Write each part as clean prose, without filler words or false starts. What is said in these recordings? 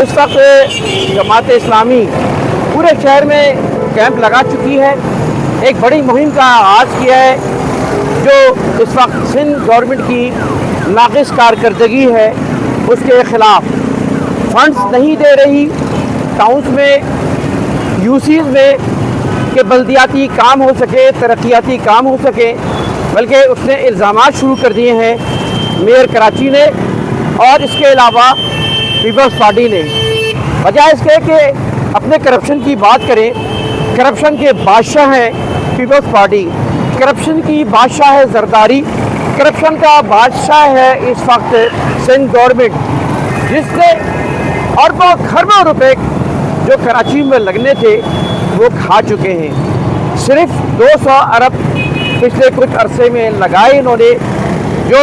इस वक्त जमात इस्लामी पूरे शहर में कैंप लगा चुकी है। एक बड़ी मुहिम का आगाज़ किया है जो इस वक्त सिंध गवर्नमेंट की नाक़िस कारकर्दगी है उसके ख़िलाफ़। फंड्स नहीं दे रही टाउन्स में, यूसीज़ में कि बल्दियाती काम हो सके, तरक्याती काम हो सके, बल्कि उसने इल्ज़ामात शुरू कर दिए हैं मेयर कराची ने और इसके अलावा पीपल्स पार्टी ने। वजह इसके कि अपने करप्शन की बात करें, करप्शन के बादशाह हैं पीपल्स पार्टी, करप्शन की बादशाह है जरदारी, करप्शन का बादशाह है इस वक्त सिंध गवर्नमेंट, जिसने अरबों खरबों रुपए जो कराची में लगने थे वो खा चुके हैं। सिर्फ 200 अरब पिछले कुछ अरसे में लगाए इन्होंने। जो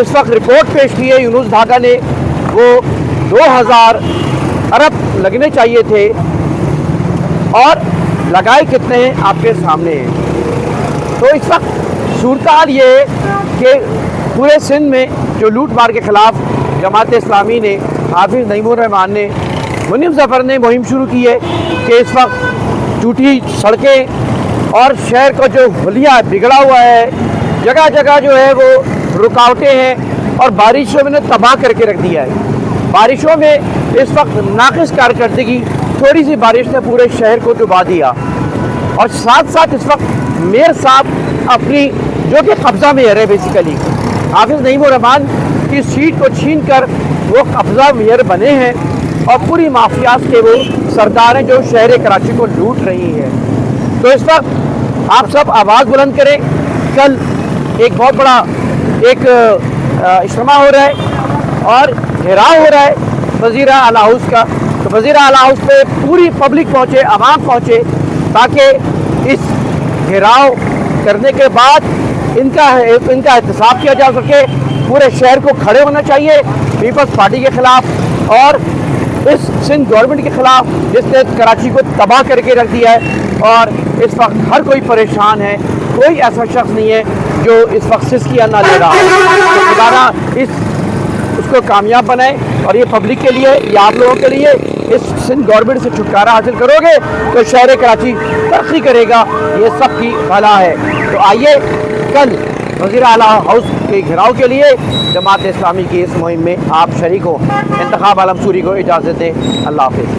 इस वक्त रिपोर्ट पेश की है यूनुस धागा ने, वो 2000 अरब लगने चाहिए थे और लगाए कितने हैं आपके सामने हैं। तो इस वक्त सूरत हाल ये है कि पूरे सिंध में जो लूट मार के ख़िलाफ़ जमात इस्लामी ने, हाफिज़ नईमुर रहमान ने, मुनीम ज़फ़र ने मुहिम शुरू की है कि इस वक्त टूटी सड़कें और शहर का जो हुलिया बिगड़ा हुआ है, जगह जगह जो है वो रुकावटें हैं और बारिशों में तबाह करके रख दिया है। बारिशों में इस वक्त नाक़िस कारकर्दगी, थोड़ी सी बारिश ने पूरे शहर को डुबा दिया। और साथ साथ इस वक्त मेयर साहब अपनी जो कि कब्ज़ा मेयर है बेसिकली, हाफिज़ नईमुर रहमान की सीट को छीन कर वो कब्ज़ा मेयर बने हैं और पूरी माफियाज के वो सरदार हैं जो शहर कराची को लूट रही है। तो इस वक्त आप सब आवाज़ बुलंद करें। कल एक बहुत बड़ा एक इज्तिमा हो रहा है और घेराव हो रहा है वज़ीर आला हाउस का। तो वज़ीर आला हाउस पे पूरी पब्लिक पहुँचे, आवाम पहुँचे, ताकि इस घेराव करने के बाद इनका एहतसाब किया जा सके। पूरे शहर को खड़े होना चाहिए पीपल्स पार्टी के ख़िलाफ़ और इस सिंध गवर्नमेंट के ख़िलाफ़ जिसने कराची को तबाह करके रख दिया है। और इस वक्त हर कोई परेशान है, कोई ऐसा शख्स नहीं है जो इस वक्त सिस्किया ना ले रहा है। तो दोबारा उसको कामयाब बनाए और ये पब्लिक के लिए, ये आप लोगों के लिए, इस सिंध गवर्नमेंट से छुटकारा हासिल करोगे तो शहर कराची तरक्की करेगा, ये सबकी भला है। तो आइए कल वज़ीर आला हाउस के घेराव के लिए जमात इस्लामी की इस मुहिम में आप शरीक हो। इंतखाब आलम सूरी को इजाज़त दें। अल्लाह हाफ़िज़।